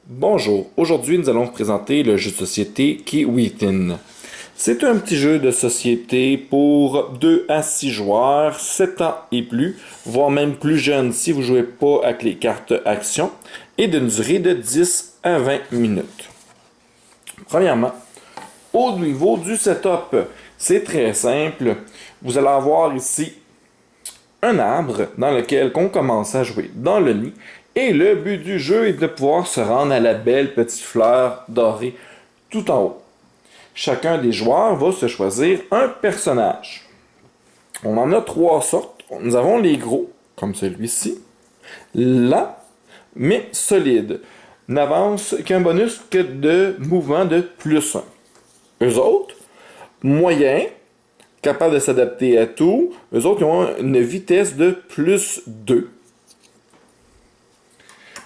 Bonjour, aujourd'hui nous allons vous présenter le jeu de société Kiwitin. C'est un petit jeu de société pour 2 à 6 joueurs, 7 ans et plus, voire même plus jeune si vous ne jouez pas avec les cartes action, et d'une durée de 10 à 20 minutes. Premièrement, au niveau du setup, c'est très simple. Vous allez avoir ici un arbre dans lequel on commence à jouer dans le nid. Et le but du jeu est de pouvoir se rendre à la belle petite fleur dorée tout en haut. Chacun des joueurs va se choisir un personnage. On en a 3 sortes. Nous avons les gros, comme celui-ci, lents, mais solides, n'avance qu'un bonus que de mouvement de plus 1. Eux autres, moyens, capables de s'adapter à tout, eux autres ils ont une vitesse de plus 2.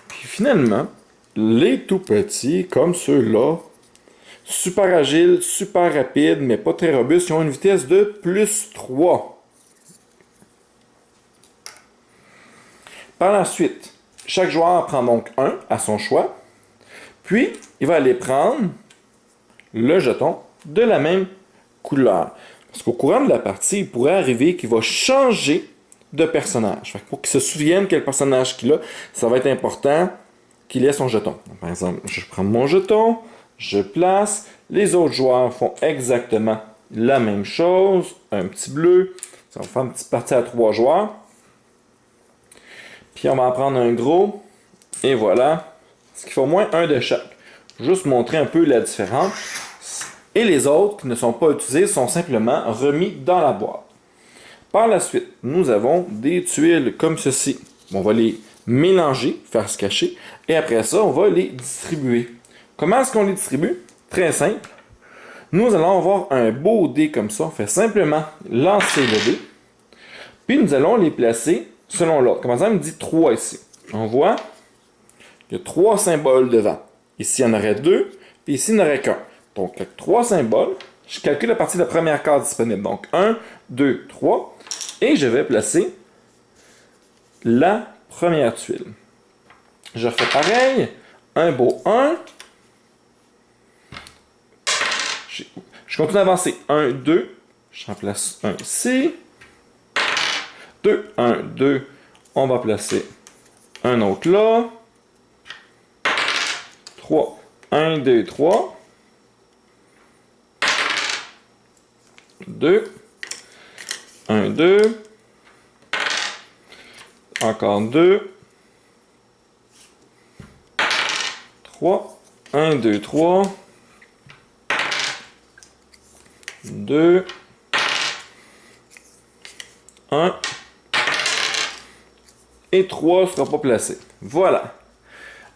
Puis finalement, les tout petits, comme ceux-là, super agiles, super rapides, mais pas très robustes, ils ont une vitesse de plus 3. Par la suite, chaque joueur prend donc un à son choix, puis il va aller prendre le jeton de la même couleur. Parce qu'au courant de la partie, il pourrait arriver qu'il va changer de personnage. Fait que pour qu'il se souvienne quel personnage qu'il a, ça va être important qu'il ait son jeton. Donc, par exemple, je prends mon jeton, je place, les autres joueurs font exactement la même chose, un petit bleu, ça va faire une petite partie à 3 joueurs. Puis on va en prendre un gros, et voilà, ce qui fait au moins un de chaque. Juste montrer un peu la différence. Et les autres qui ne sont pas utilisés sont simplement remis dans la boîte. Par la suite, nous avons des tuiles comme ceci. On va les mélanger, faire se cacher, et après ça, on va les distribuer. Comment est-ce qu'on les distribue? Très simple. Nous allons avoir un beau dé comme ça. On fait simplement lancer le dé, puis nous allons les placer selon l'ordre. Comme exemple, il me dit 3 ici. On voit qu'il y a 3 symboles devant. Ici, il y en aurait 2, puis ici, il n'y en aurait qu'un. Donc, avec 3 symboles, je calcule à partir de la première carte disponible. Donc, 1, 2, 3. Et je vais placer la première tuile. Je refais pareil. Un beau 1. Je continue à avancer. 1, 2. Je remplace 1 ici. 2, 1, 2. On va placer un autre là. 3. 1, 2, 3. 2. 1, 2. Encore 2. 3. 1, 2, 3. 2. 1. Et 3 ne sera pas placé. Voilà.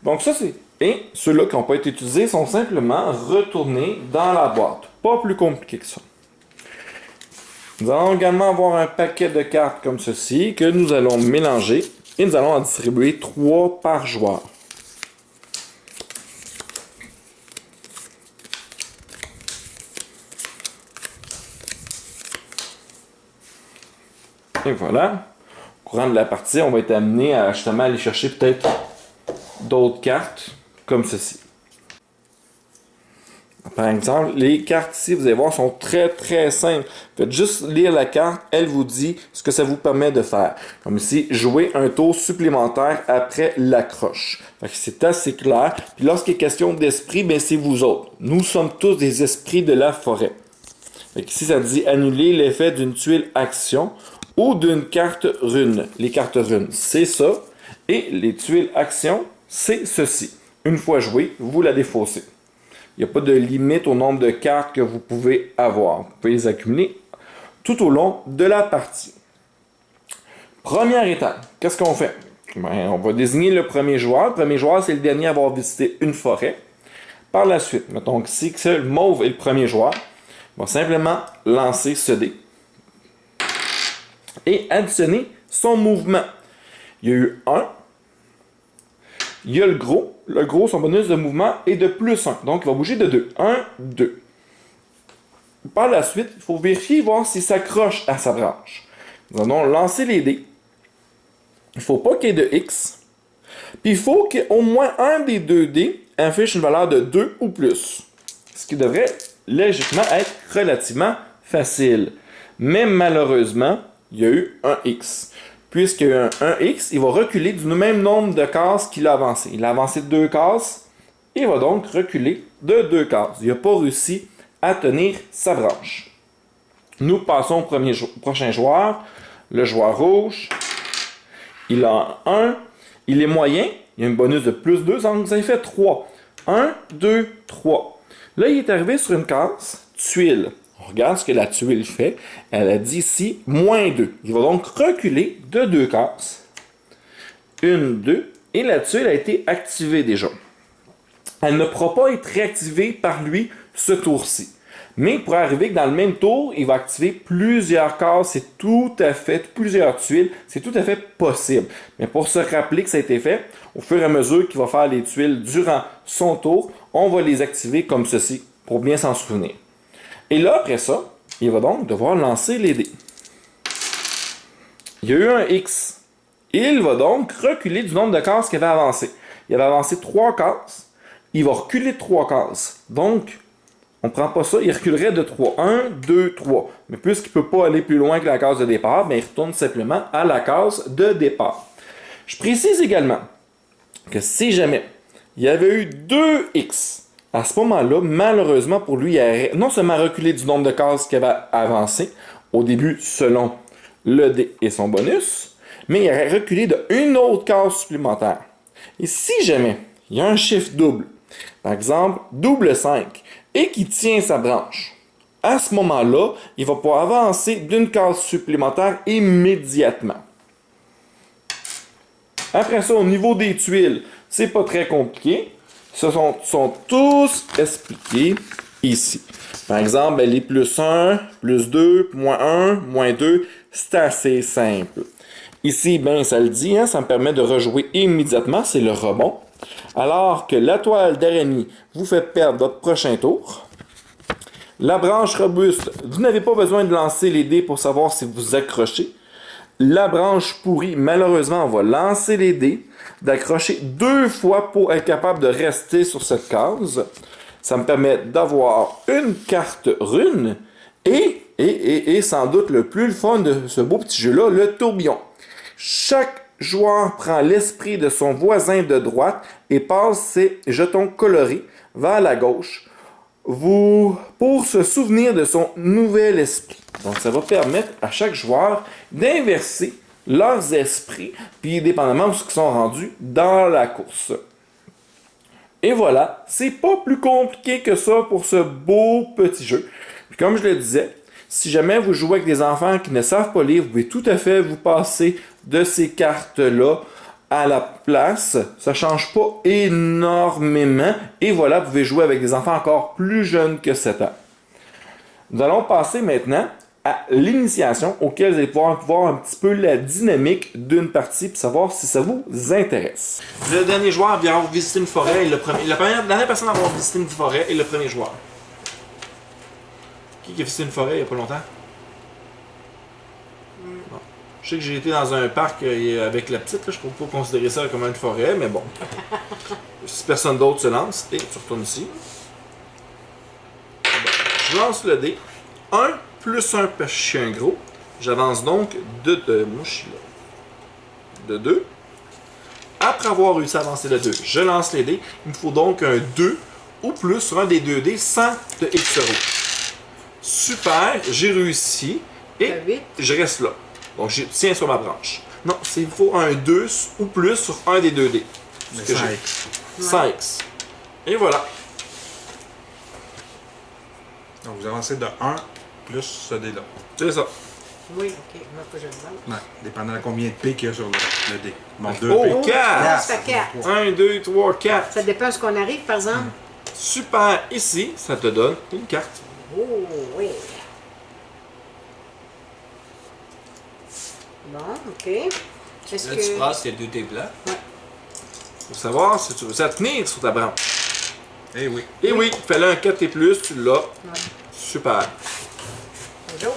Donc ça c'est... Et ceux-là qui n'ont pas été utilisés sont simplement retournés dans la boîte. Pas plus compliqué que ça. Nous allons également avoir un paquet de cartes comme ceci que nous allons mélanger et nous allons en distribuer 3 par joueur. Et voilà. Au courant de la partie, on va être amené à justement aller chercher peut-être d'autres cartes comme ceci. Par exemple, les cartes ici, vous allez voir, sont très simples. Faites juste lire la carte, elle vous dit ce que ça vous permet de faire. Comme ici, jouer un tour supplémentaire après l'accroche. C'est assez clair. Puis lorsqu'il est question d'esprit, ben c'est vous autres. Nous sommes tous des esprits de la forêt. Ici, ça dit annuler l'effet d'une tuile action ou d'une carte rune. Les cartes runes, c'est ça. Et les tuiles action, c'est ceci. Une fois joué, vous la défaussez. Il n'y a pas de limite au nombre de cartes que vous pouvez avoir. Vous pouvez les accumuler tout au long de la partie. Première étape, qu'est-ce qu'on fait? Ben, on va désigner le premier joueur. Le premier joueur, c'est le dernier à avoir visité une forêt. Par la suite, mettons ici que le mauve est le premier joueur. On va simplement lancer ce dé. Et additionner son mouvement. Il y a eu 1. Il y a le gros. Le gros, son bonus de mouvement est de plus 1. Donc, il va bouger de 2. 1, 2. Par la suite, il faut vérifier, voir s'il s'accroche à sa branche. Nous allons lancer les dés. Il ne faut pas qu'il y ait de X. Puis, il faut qu'au moins un des 2 dés affiche une valeur de 2 ou plus. Ce qui devrait logiquement être relativement facile. Mais malheureusement, il y a eu un X. Puisqu'il y a eu un X, il va reculer du même nombre de cases qu'il a avancé. Il a avancé 2 cases, il va donc reculer de 2 cases. Il n'a pas réussi à tenir sa branche. Nous passons au prochain joueur, le joueur rouge. Il a 1, il est moyen, il y a un bonus de plus 2, donc vous avez fait 3. 1, 2, 3. Là, il est arrivé sur une case, tuile. On regarde ce que la tuile fait. Elle a dit ici, moins 2. Il va donc reculer de 2 cases. 1, 2. Et la tuile a été activée déjà. Elle ne pourra pas être réactivée par lui ce tour-ci. Mais pour arriver que dans le même tour, il va activer plusieurs cases. C'est tout à fait, plusieurs tuiles. C'est tout à fait possible. Mais pour se rappeler que ça a été fait, au fur et à mesure qu'il va faire les tuiles durant son tour, on va les activer comme ceci pour bien s'en souvenir. Et là, après ça, il va donc devoir lancer les dés. Il y a eu un X. Il va donc reculer du nombre de cases qu'il avait avancé. Il avait avancé 3 cases. Il va reculer de 3 cases. Donc, on ne prend pas ça, il reculerait de 3. 1, 2, 3. Mais puisqu'il ne peut pas aller plus loin que la case de départ, bien, il retourne simplement à la case de départ. Je précise également que si jamais il y avait eu 2 X, à ce moment-là, malheureusement pour lui, il a non seulement reculé du nombre de cases qu'il avait avancé au début selon le dé et son bonus, mais il aurait reculé de une autre case supplémentaire. Et si jamais il y a un chiffre double, par exemple double 5, et qui tient sa branche, à ce moment-là, il va pouvoir avancer d'une case supplémentaire immédiatement. Après ça, au niveau des tuiles, c'est pas très compliqué. Ce sont tous expliqués ici. Par exemple, les plus 1, plus 2, moins 1, moins 2, c'est assez simple. Ici, ben, ça le dit, hein, ça me permet de rejouer immédiatement, c'est le rebond. Alors que la toile d'araignée vous fait perdre votre prochain tour. La branche robuste, vous n'avez pas besoin de lancer les dés pour savoir si vous accrochez. La branche pourrie, malheureusement, on va lancer les dés, d'accrocher 2 fois pour être capable de rester sur cette case. Ça me permet d'avoir une carte rune et sans doute le plus fun de ce beau petit jeu-là, le tourbillon. Chaque joueur prend l'esprit de son voisin de droite et passe ses jetons colorés vers la gauche pour se souvenir de son nouvel esprit. Donc, ça va permettre à chaque joueur d'inverser leurs esprits, puis dépendamment de ce qu'ils sont rendus dans la course. Et voilà, c'est pas plus compliqué que ça pour ce beau petit jeu. Puis comme je le disais, si jamais vous jouez avec des enfants qui ne savent pas lire, vous pouvez tout à fait vous passer de ces cartes-là à la place. Ça ne change pas énormément. Et voilà, vous pouvez jouer avec des enfants encore plus jeunes que 7 ans. Nous allons passer maintenant à l'initiation, auquel vous allez pouvoir voir un petit peu la dynamique d'une partie et savoir si ça vous intéresse. Le dernier joueur vient avoir visité une forêt et la dernière personne à avoir visité une forêt est le premier joueur. Qui a visité une forêt il n'y a pas longtemps? Non. Je sais que j'ai été dans un parc avec la petite, là, je ne peux pas considérer ça comme une forêt, mais bon. Si personne d'autre se lance, et tu retournes ici. Bon, je lance le dé. 1 plus 1 parce que je suis un gros. J'avance donc de moi je suis là. De 2. Après avoir réussi à avancer de 2, je lance les dés. Il me faut donc un 2 ou plus sur un des 2 dés sans de X rouge. Super, j'ai réussi. Et je reste là. Donc je tiens sur ma branche. Non, il faut un 2 ou plus sur un des 2 dés. C'est 5. 5. Et voilà. Donc vous avancez de 1 plus ce dé-là. C'est ça. Oui, ok. Moi, faut que je le vende. Ouais, dépendant de combien de P qu'il y a sur le dé. Bon, 2 Oh, P. 4! Ça fait 4. 1, 2, 3, 4. Ça dépend de ce qu'on arrive, par exemple. Super. Ici, ça te donne une carte. Oh, oui. Bon, ok. Est-ce Là, que... tu passes les 2 dés blancs. Pour savoir si tu veux ça tenir sur ta branche. Eh oui. Et oui, fais-le un 4 et plus, tu l'as. Ouais. Super. L'autre?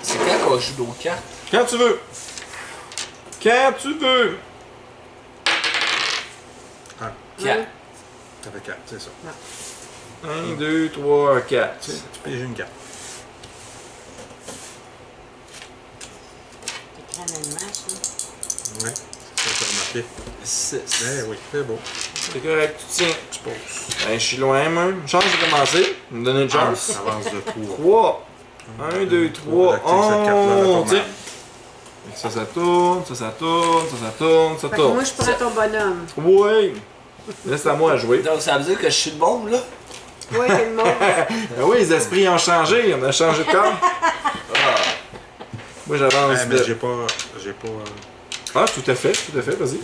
C'est quand qu'on joue nos cartes. Quand tu veux. Quand tu veux. 4. Ça fait 4, c'est ça. 1, 2, 3, 4. Tu piges une carte. C'est crânement, ça. Ouais, ça t'as remarqué. 6. Ben oui, c'est beau. C'est correct, tu tiens, tu poses. Ben, je suis loin, moi. Une chance de commencer. Me donner une chance. Avance de 3. 3. 1, 2, 3. Active cette carte-là, la On tournante. tire. Ça tourne, ça tourne, ça tourne, ça Fait que tourne. moi, je prends ton bonhomme. Oui. Laisse à moi à jouer. Donc ça veut dire que je suis le bon, là? Oui, tout le monde. Ben oui, les esprits ont changé. On a changé de camp. Moi, j'avance Mais de... j'ai pas. Ah, tout à fait, vas-y.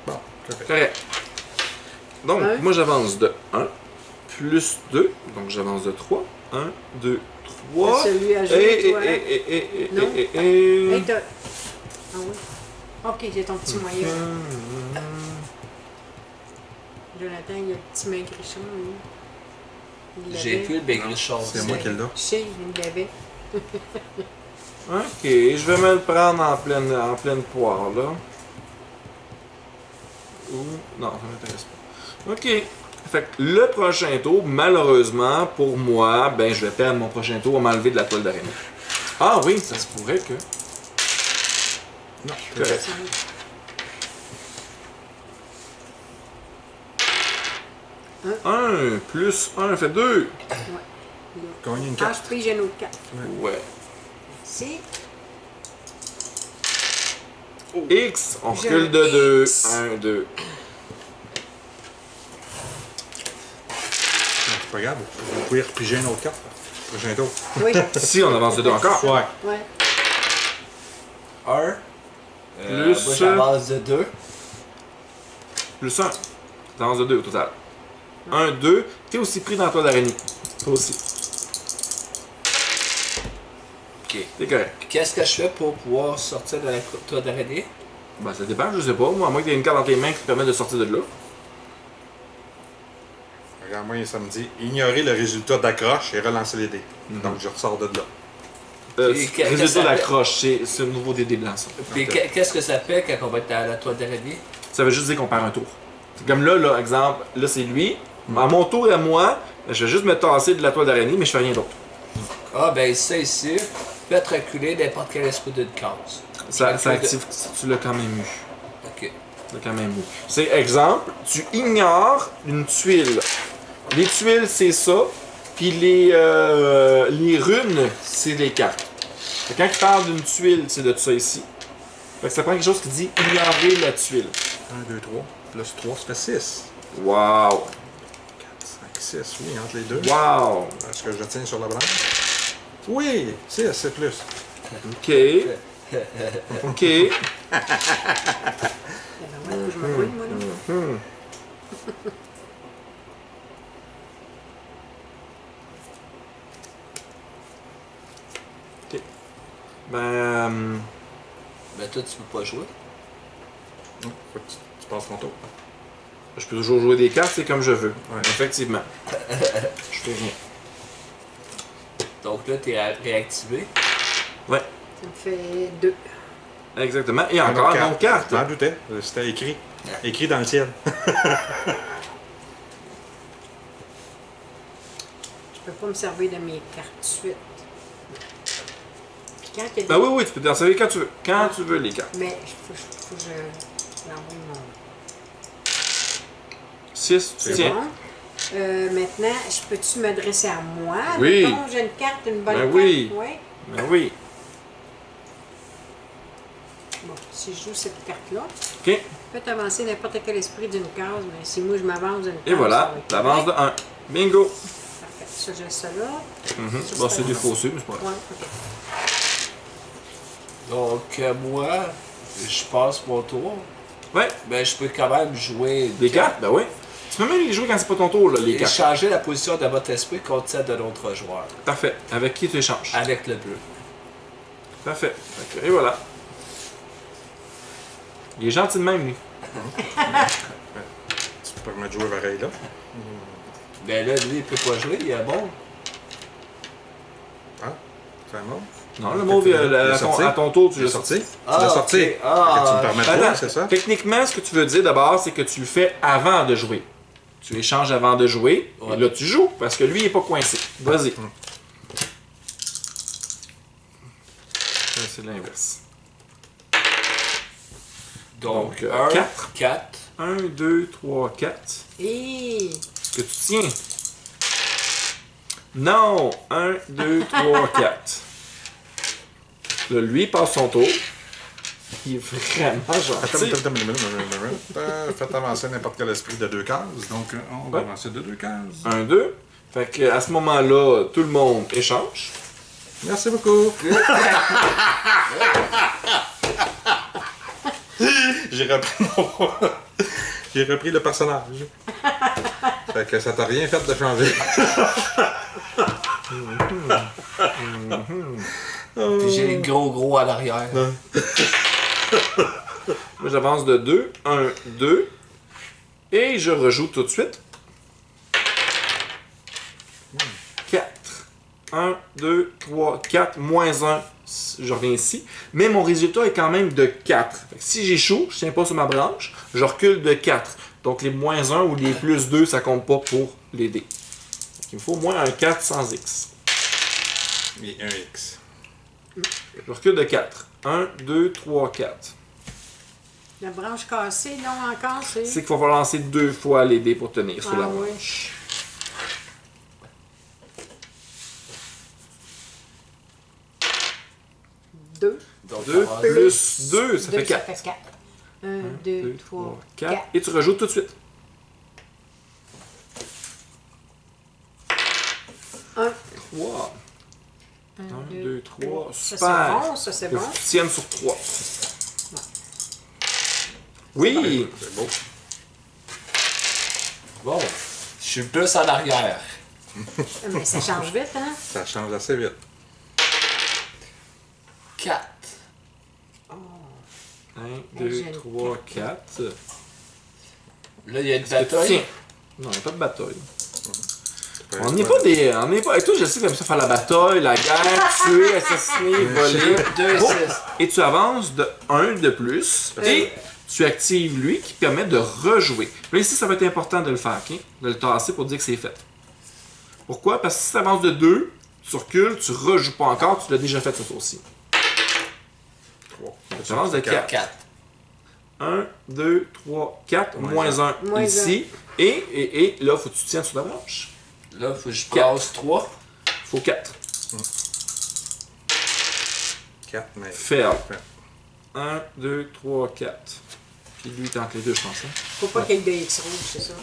Bon, correct. Correct. Donc, Un. moi, j'avance de 1 plus 2. Donc, j'avance de 3. 1, 2, 3. Celui à jouer, toi. Non. et. Hey, t'as... Ah oui. Ok, j'ai ton petit moyen. Jonathan, il a le petit maigrichon, lui. Il J'ai l'avait. plus le maigrichon. C'est moi qui l'ai. Je sais, il l'avait. Ok, je vais me le prendre en pleine poire, là. Ou... Non, ça m'intéresse pas. Ok. Fait que le prochain tour, malheureusement, pour moi, ben, je vais perdre mon prochain tour à m'enlever de la toile d'araignée. Ah oui, ça se pourrait que... Non, Correct. 1 plus 1 fait 2. Gagne une Ah, carte. je pige une autre carte. Ouais. Si. X, on J'ai recule un de 2. X. 1, 2. C'est pas grave. Vous pouvez repiger une autre carte. Prochain tour. Oui. Si, on avance de 2 encore. Ouais. Ouais. 1. Plus- Moi j'avance de 2. Plus 1. T'avances de 2 au total. 1, 2. T'es aussi pris dans la toile d'araignée. Toi aussi. Ok. T'es correct. Qu'est-ce que je fais pour pouvoir sortir de la toile d'araignée? Ben, ça dépend, je sais pas. Moi, à moins que t'aies une carte dans tes mains qui te permet de sortir de là. Regarde, moi, ça me dit ignorer le résultat d'accroche et relancer les dés. Donc, je ressors de là. Et qu'est-ce que Résultat ça fait? d'accroche, c'est le nouveau DD blanc, ça. Puis qu'est-ce que ça fait quand on va être à la toile d'araignée? Ça veut juste dire qu'on perd un tour. C'est comme là, exemple, là c'est lui. À mon tour à moi, je vais juste me tasser de la toile d'araignée, mais je fais rien d'autre. Ah ben ça ici, faites reculer n'importe quel esprit d'une case. Ça active, tu l'as quand même eu. Ok. Tu l'as quand même eu. C'est exemple, tu ignores une tuile. Les tuiles, c'est ça. Puis les runes, c'est les cartes. Fait que quand il parle d'une tuile, c'est de ça ici. Fait que ça prend quelque chose qui dit ignorer la tuile. 1, 2, 3. Plus 3, ça fait 6. Wow! 4, 5, 6. Oui, entre les deux. Wow! Est-ce que je tiens sur la branche? Oui, 6, c'est plus. Ok. Ok. Ouais, je me brûle, moi, là. Ben. Ben toi tu peux pas jouer. Non, faut que tu passes ton tour. Je peux toujours jouer des cartes, c'est comme je veux. Ouais. Effectivement. Je fais rien. Donc là t'es réactivé. Ouais, Ça me fait 2. exactement. Et encore une autre carte. Je m'en doutais. C'était écrit. Écrit dans le ciel. Je peux pas me servir de mes cartes tout de suite. Puis quand il y a des... Ben oui, tu peux t'en servir quand tu veux. Quand tu veux, les cartes. Mais il faut que je l'envoie mon... 6, tu C'est tiens. bon. Maintenant, je peux-tu m'adresser à moi? Oui. Mettons, j'ai une carte, une bonne Ben carte. oui. Oui. Ben oui. Bon, si je joue cette carte-là, Ok. je peux avancer n'importe quel esprit d'une case, mais si moi je m'avance d'une case. Et voilà, ça va être l'avance de correct. 1. Bingo. Parfait. Ça, j'ai ça là. Mhm. Ça, Bon, c'est des faussés, mais c'est pas grave. Ouais, ok. Donc moi, je passe mon tour. Ouais, Ben je peux quand même jouer les cartes, ben oui. Tu peux même les jouer quand c'est pas ton tour, là, les et cartes. changer la position de votre esprit contre celle de l'autre joueur. Parfait. Avec qui tu échanges? Avec le bleu. Parfait. Fait que, et voilà. Il est gentil de même, lui. Tu peux permettre de jouer pareil là. Ben là, lui, il peut pas jouer, il est bon. Ah, c'est un mot. Non, le mot, à ton tour, tu Tu l'as l'as sorti. sorti. Tu l'as sorti. Ah, Fait que tu me permets de jouer, Attends, c'est ça? techniquement, ce que tu veux dire d'abord, c'est que tu le fais avant de jouer. Tu échanges avant de jouer. Ouais. Et là, tu joues parce que lui, il n'est pas coincé. Vas-y. Ça, c'est l'inverse. Donc, Donc, 1, quatre. 4. 1, 2, 3, 4. Et Est-ce que tu tiens? Non! 1, 2, 3, 4. Là, lui, il passe son tour. Il est vraiment gentil. Faites avancer n'importe quel esprit de 2 cases. Donc, on va Ouais. avancer de 2 cases. 1, 2. Fait que à ce moment-là, tout le monde échange. Merci beaucoup. J'ai repris J'ai repris le personnage. Fait que ça t'a rien fait de changer. Puis j'ai le gros à l'arrière. Moi, j'avance de 2. 1, 2. Et je rejoue tout de suite. 4. 1, 2, 3, 4. Moins 1. Je reviens ici. Mais mon résultat est quand même de 4. Fait que si j'échoue, je tiens pas sur ma branche, je recule de 4. Donc les moins 1 ou les plus 2, ça compte pas pour les dés. Donc, il me faut au moins un 4 sans X. Et un X. Je recule de 4. 1, 2, 3, 4. la branche cassée, non, encore, c'est... C'est qu'il va falloir lancer 2 fois les dés pour tenir sur la Ah oui. branche. Deux. Donc, 2 ça va- plus 2, ça fait 4. Ça fait 4. 1, 2, 2, 3, 3, 4. 4. Et tu rajoutes tout de suite. 1, 3. 1, 2, 3. Ça, Super. c'est bon, ça, c'est Il bon. faut que tu tiennes sur 3. Oui. C'est beau. Bon, je suis plus en arrière. Mais ça change vite, hein? Ça change assez vite. 4. 1, 2, j'ai une 3, 4. Là, il y a une Tiens. bataille. Non, il n'y a pas de bataille. Ouais, On n'est pas des. On n'est pas. Et toi, je sais comme ça faire la bataille, la guerre, tuer, assassiner, voler. 2, Oh. 6. Et tu avances de 1 de plus. Et tu actives lui qui permet de rejouer. Là, ici, ça va être important de le faire, ok? De le tasser pour dire que c'est fait. Pourquoi? Parce que si tu avances de 2, tu recules, tu rejoues pas encore, tu l'as déjà fait ce tour-ci. 3. Tu avances de 4. 4. 1, 2, 3, 4, moins 1 Moins ici. Et là, faut que tu tiennes sur la branche. Là, faut que je passe 3. Faut 4. 4, mais. Fail. 1, 2, 3, 4. Puis lui, il est entre les deux, je pense. Hein? Faut pas qu'il y ait de X rouge, c'est ça.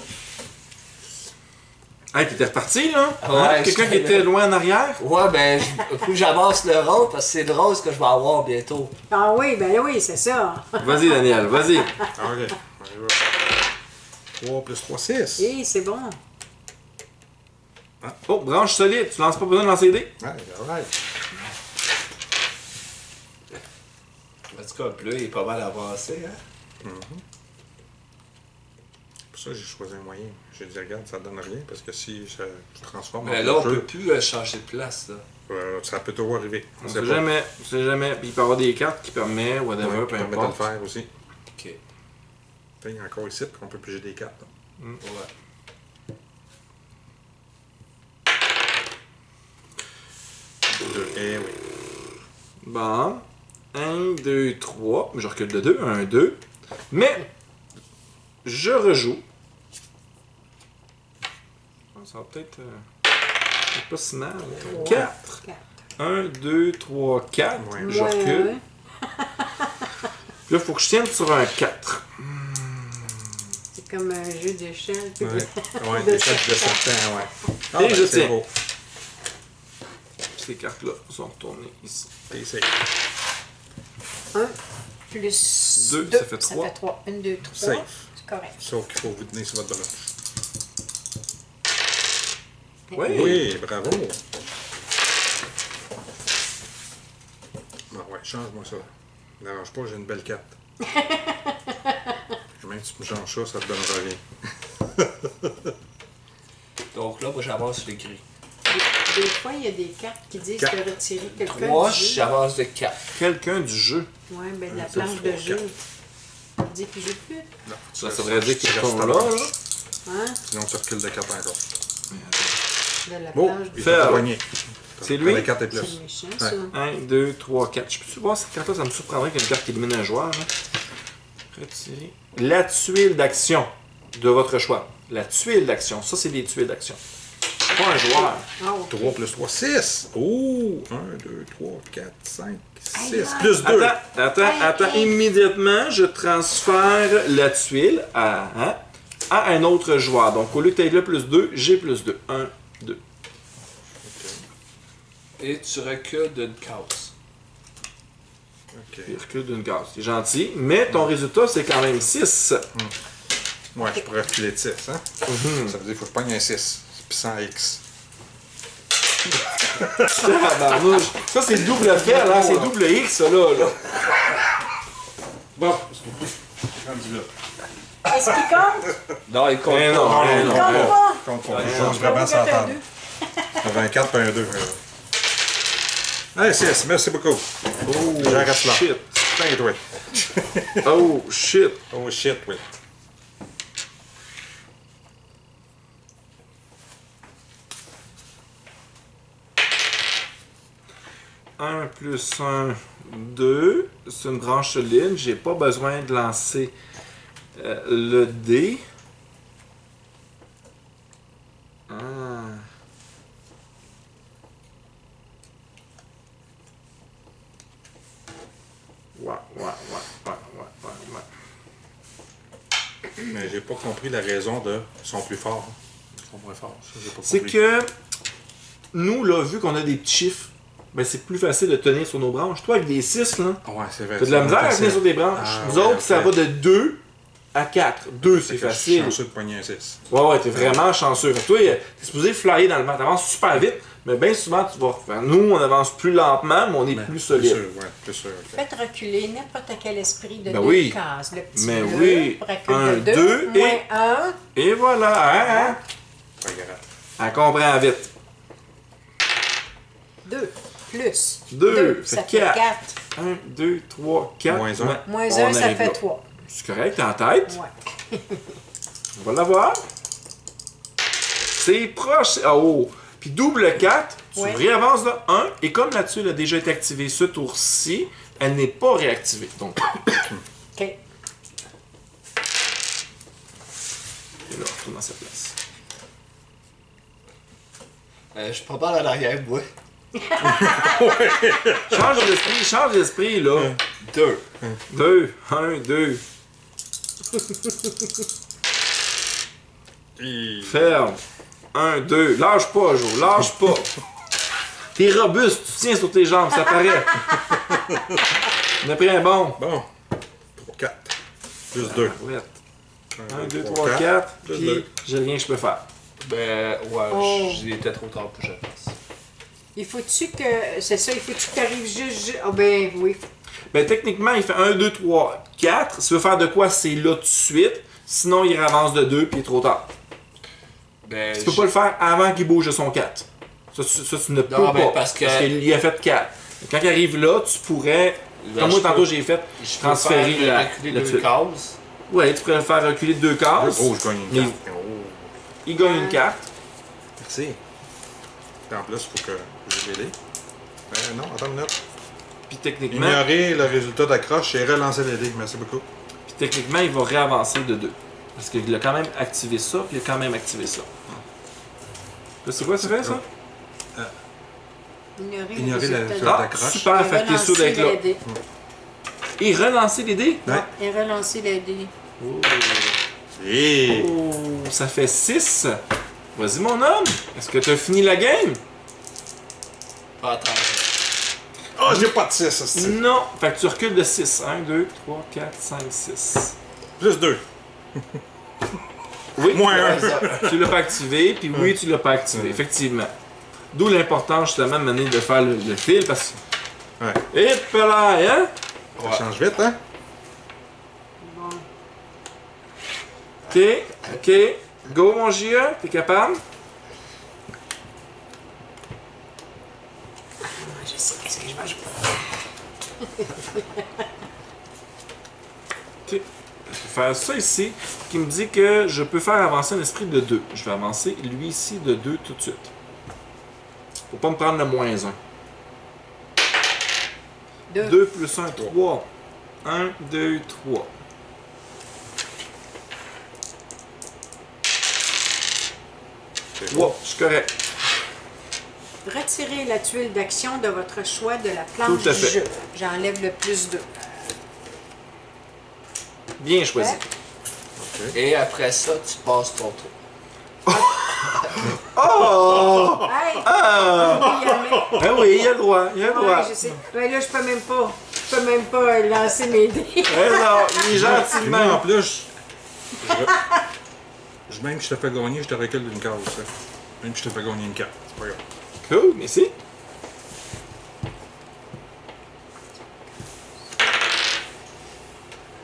Hey, t'étais reparti, là? Ouais, Hein? Quelqu'un qui j'étais était là. loin en arrière? Ouais, ben, faut que j'avance le rose parce que c'est le rose que je vais avoir bientôt. Ah oui, ben oui, c'est ça. Vas-y, Daniel, vas-y. Ok. On y va. 3 plus 3, 6. Et c'est bon. Oh, branche solide. Tu lances pas besoin de lancer des dés? Ouais, alright. En tout cas, le bleu il est pas mal avancé, hein? Pour ça, j'ai choisi un moyen. J'ai dit, regarde, ça donne rien parce que si ça se transforme Mais en là, on jeu, peut plus changer de place, là. ça peut toujours arriver. On sait sait pas. jamais. On sait jamais. Puis il peut y avoir des cartes qui permettent, whatever, Ouais, peu qui permettent de le importe. faire aussi. Ok. Il y a encore ici qu'on peut piger des cartes. Ouais. Eh oui. Bon. 1, 2, 3. Je recule de 2. 1, 2. Mais, je rejoue. Ça va peut-être pas si mal. 4. 4. 1, 2, 3, 4. Ouais. Je recule. Puis là, il faut que je tienne sur un 4. C'est comme un jeu d'échelle. Ouais, ouais, des cartes de serpent, ouais. Ah, Et je c'est tiens. beau. Ces cartes-là sont retournées ici. Et c'est 1 plus Deux, 2, ça fait trois. Ça fait 3. 1, 2, 3. safe. C'est correct. Sauf qu'il faut vous tenir sur votre branche. Oui. Oui, bravo. Bon, ouais, change-moi ça. Ne dérange pas, j'ai une belle carte. Même si tu me changes ça, ça te donnera rien. Donc là, moi, j'avance sur les gris. Des fois, il y a des cartes qui disent Quatre. de retirer quelqu'un 3, du jeu. j'avance de 4. Quelqu'un du jeu. Ouais, ben de la Ça, planche c'est de pour jeu. quatre. On dit qu'il joue plus. Non, Ça voudrait dire qu'ils reste sont ta là, branche. là. Hein? Sinon, tu recules de 4 encore. De la Oh, plage. il Faire. faut poigner. C'est lui? La carte est C'est plus. méchant, Ouais. ça. 1, 2, 3, 4. Je peux-tu voir cette carte-là? Ça me surprendrait qu'il y ait une carte qui élimine un joueur. Là. Retirer. La tuile d'action de votre choix. La tuile d'action. Ça, c'est des tuiles d'action. Pas un joueur. Ah, ok. 3 plus 3, 6. Oh! 1, 2, 3, 4, 5, 6. Aïe, aïe. Plus 2. Attends. Immédiatement, je transfère la tuile à un autre joueur. Donc, au lieu que tu aies le plus 2, j'ai plus 2. 1, 2. Et tu recules d'une case. Ok. Il recule d'une case. C'est gentil. Mais ton résultat, c'est quand même 6. Ouais, je pourrais reculer de 6. Hein? Ça veut dire qu'il faut que je pogne un 6. Puis 100 X. Tabarnouche. Ça, c'est double fait, là. C'est double X, ça, là. Bon, c'est rendu là. Est-ce qu'il compte? Non, il compte Eh pas. non, eh Il non. compte pas? Compte pas. Ouais, Je pense vraiment s'entendre. J'avais un 4 et un 2. Allez, 6. Merci beaucoup. Oh, J'arrête là. shit. Putain, toi. Oh, shit. Oh shit, oui. Un plus 1, 2. C'est une branche solide. J'ai pas besoin de lancer le dé. Ah. Ouais. Mais j'ai pas compris la raison de sont plus forts. Ils sont moins forts. Ça, j'ai pas C'est compris. que nous, là, vu qu'on a des petits chiffres, ben c'est plus facile de tenir sur nos branches. Toi, avec des 6, là, Ouais, c'est vrai. t'as de la c'est misère à facile. tenir sur des branches. Ah, Nous ouais, autres, ça ok. va de 2 à 4. 2, c'est Fait que je facile. suis chanceux de pogner un 6. Ouais, t'es vraiment chanceux. Fait que toi, t'es supposé flyer dans le vent. T'avances super vite, mais bien souvent, tu vas refaire. Nous, on avance plus lentement, mais on est plus Plus solide. sûr, ouais, plus sûr. ok. Faites reculer n'importe quel esprit de Ben 2 oui. cases. Le petit Mais bleu, oui. recule Un, de 2, deux, moins et- 1. Et voilà, hein? Pas grave. Elle comprend vite. 2 plus 2, ça fait fait 4. 4. 1, 2, 3, 4. Moins un. Moins On 1, ça arrive fait là. 3. C'est correct, t'es en tête. Ouais. On va l'avoir. C'est proche. Oh! Puis double 4, tu Ouais. réavances de 1. Et comme la tuile a déjà été activée ce tour-ci, elle n'est pas réactivée. Donc, OK. et là, on retourne dans sa place. Je suis pas mal en arrière, moi. Change d'esprit, là. 2. 2, 1, 2. Ferme. 1, 2. Lâche pas, Jo. Lâche pas. T'es robuste, tu tiens sur tes jambes, ça paraît. On a pris un bon. Bon. 3, 4. Plus 2. 1, 2, 3, 4. Plus Puis, deux. j'ai rien que je peux faire. Ben, ouais, Oh. j'étais trop tard pour que je fasse. Il faut-tu que. C'est ça, il faut-tu que tu arrives juste. Ah, ben oui. Ben, techniquement, il fait 1, 2, 3, 4. Si tu veux faire de quoi, c'est là tout de suite. Sinon, il avance de 2 puis il est trop tard. Ben, Tu peux pas le faire avant qu'il bouge de son 4. Ça, tu ne peux Non, ben, pas. parce que- qu'il y a fait 4. Quand il arrive là, tu pourrais. Ben, Comme moi, je tantôt, peux- j'ai fait je peux transférer faire la reculer la 2 tuile. cases. Ouais, tu pourrais le faire reculer de 2 cases. Oh, je gagne une Mais carte. Oh. il gagne une carte. Merci. En plus, il faut que je les lis. Non, attends une minute. Puis techniquement, Ignorer le résultat d'accroche et relancer les dés. Merci beaucoup. il va réavancer de 2. Parce qu'il a quand même activé ça, puis il a quand même activé ça. Là, c'est quoi ça fait, ça? Ignorer le résultat Ah, d'accroche. super, fait que t'es sûr d'être là. Et relancer les dés? Ouais. Et relancer les dés. Et... Oh, ça fait 6. Vas-y, mon homme. Est-ce que t'as fini la game? Pas attendre. Oh, j'ai pas de 6, hostie. Non. Fait que tu recules de 6. 1, 2, 3, 4, 5, 6. Plus 2. Oui. Moins un. Tu l'as pas activé, puis oui, tu l'as pas activé, effectivement. D'où l'importance, justement, de de faire le fil, parce que... Ouais. Et là, hein? Ça change vite, hein? Bon. OK. Go, mon Gia. T'es capable? Je sais qu'est-ce que je vais jouer. OK. faire ça ici, qui me dit que je peux faire avancer un esprit de 2. Je vais avancer lui ici de 2 tout de suite. Faut pas me prendre le moins 1. 2 plus 1, 3. 1, 2, 3. Wow, je suis correct. Retirez la tuile d'action de votre choix de la planche Tout à du fait. jeu. J'enlève le plus 2. Bien choisi. Et après ça, tu passes ton tour. Oh! Hey! Ah! Oui, y aller. Ah oui, il a le droit, il a le droit. Ouais, je sais. Ouais, là, je peux même pas lancer mes dés. Eh non, il est gentil de Puis moi, en même. plus, même si je te fais gagner, je te recule d'une case. Ça. Même si je te fais gagner une carte. C'est pas grave. Cool, merci.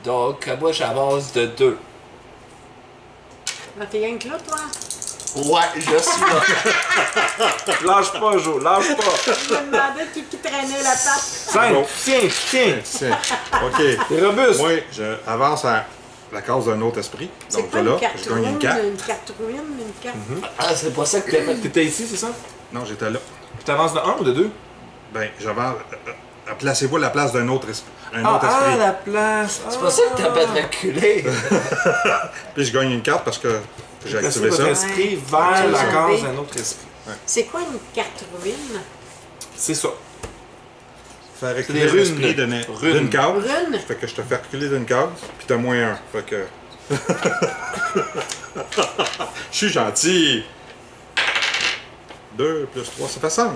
Donc, moi, j'avance de 2. Ah, t'es rien que là, toi? Ouais, je suis là. Lâche pas, Joe, lâche pas. Je me demandais qui traînait la patte. 5, Bon. tiens, tiens. Tiens. OK. T'es robuste. Moi, j'avance à la case d'un autre esprit. C'est Donc quoi là, une carte je gagne une carte. ruine? Une carte ruine? Une carte... Ah, c'est pas ça que t'as fait. T'étais ici, c'est ça? Non, j'étais là. Puis t'avances de 1 ou de 2? Ben, j'avance. Placez-vous à la place d'un autre esprit. la place. C'est pas ça que t'as fait reculer. Puis je gagne une carte parce que j'ai Placez activé votre ça. esprit vers Ouais. la Ouais. case d'un autre esprit. C'est quoi une carte ruine? C'est ça. Faire des reculer runes. l'esprit Runes. d'une case. Rune? Fait que je te fais reculer d'une case, puis t'as moins 1. Fait que. Je suis gentil! 2 plus 3, ça fait 5.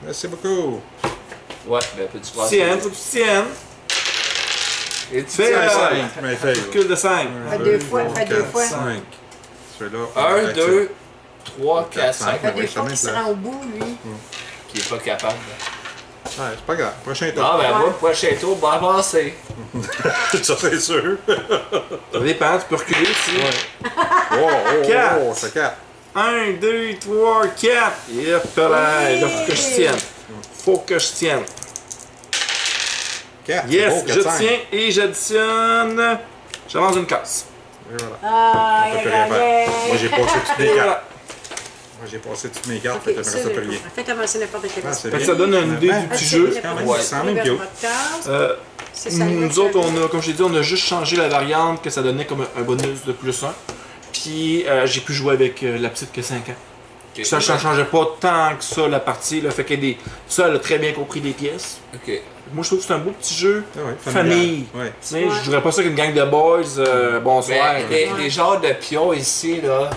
Merci beaucoup. Ouais, ben peux-tu passer? Tiens, faut que tu tiennes. Et tu Fais tiens un ça. 5, mais fait. Recul de 5. Fait deux fois, fait deux fois. 5. Celui-là. 1, 2, 3, 4, 5. Fait Ouais, deux ça fois qu'il se m'intéresse. rend au bout, lui. Qui est pas capable. Ouais, c'est pas grave. Prochain tour. Non, ben Ouais. moi, prochain tour, va avancer. Ça, c'est sûr. Ça dépend, tu peux reculer ici. Oh, Quatre. oh, c'est 4. 1, 2, 3, 4. Yep, là, il faut que je tienne. Faut que je tienne. 4. Yes, je tiens et j'additionne. J'avance une case. Et voilà. Ah, On peut il rien faire. Moi, y j'ai passé toutes Et mes voilà. cartes. Moi, j'ai passé toutes mes cartes, fait que ça peut rien. Faites avancer n'importe quel Ah, esprit. c'est Fait que bien. ça donne une idée Ben, du Ah, petit c'est jeu. n'importe quand même, quel c'est quand même esprit cute. vers votre case. C'est ça, Nous autres, on a, comme je t'ai dit, on a juste changé la variante que ça donnait comme un bonus de plus 1. Puis j'ai pu jouer avec la petite que 5 ans. Ok. Ça ne changeait pas tant que ça la partie. Là, fait qu'elle ça, elle a très bien compris les pièces. Ok. Moi, je trouve que c'est un beau petit jeu. Ah ouais, Famille. Ouais. Tu sais, Ouais. je jouerais pas ça qu'une gang de boys. Bonsoir. Ben, les genres de pions ici, là,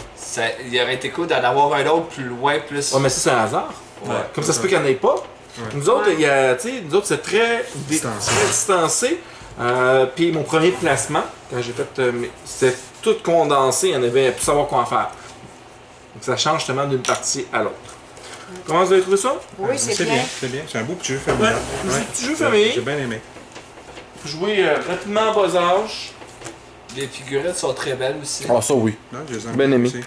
il aurait été cool d'en avoir un autre plus loin, plus. Ouais, mais ça, c'est un hasard. Ouais. Comme ça se peut qu'il n'y en ait pas. Nous autres, Ouais. il y a, tu sais, nous autres, c'est très Distancé. très distancé. Puis mon premier placement, quand j'ai fait, c'était tout condensé, il y en avait pour savoir quoi en faire. Donc ça change justement d'une partie à l'autre. Comment vous avez trouvé ça? Oui, c'est bien. C'est bien. C'est un beau petit jeu familial. Ouais, un petit jeu famille. J'ai bien aimé. Jouer rapidement en bas âge. Les figurettes sont très belles aussi. Ah, ça oui. Non, je les aime Bien aimé. aussi.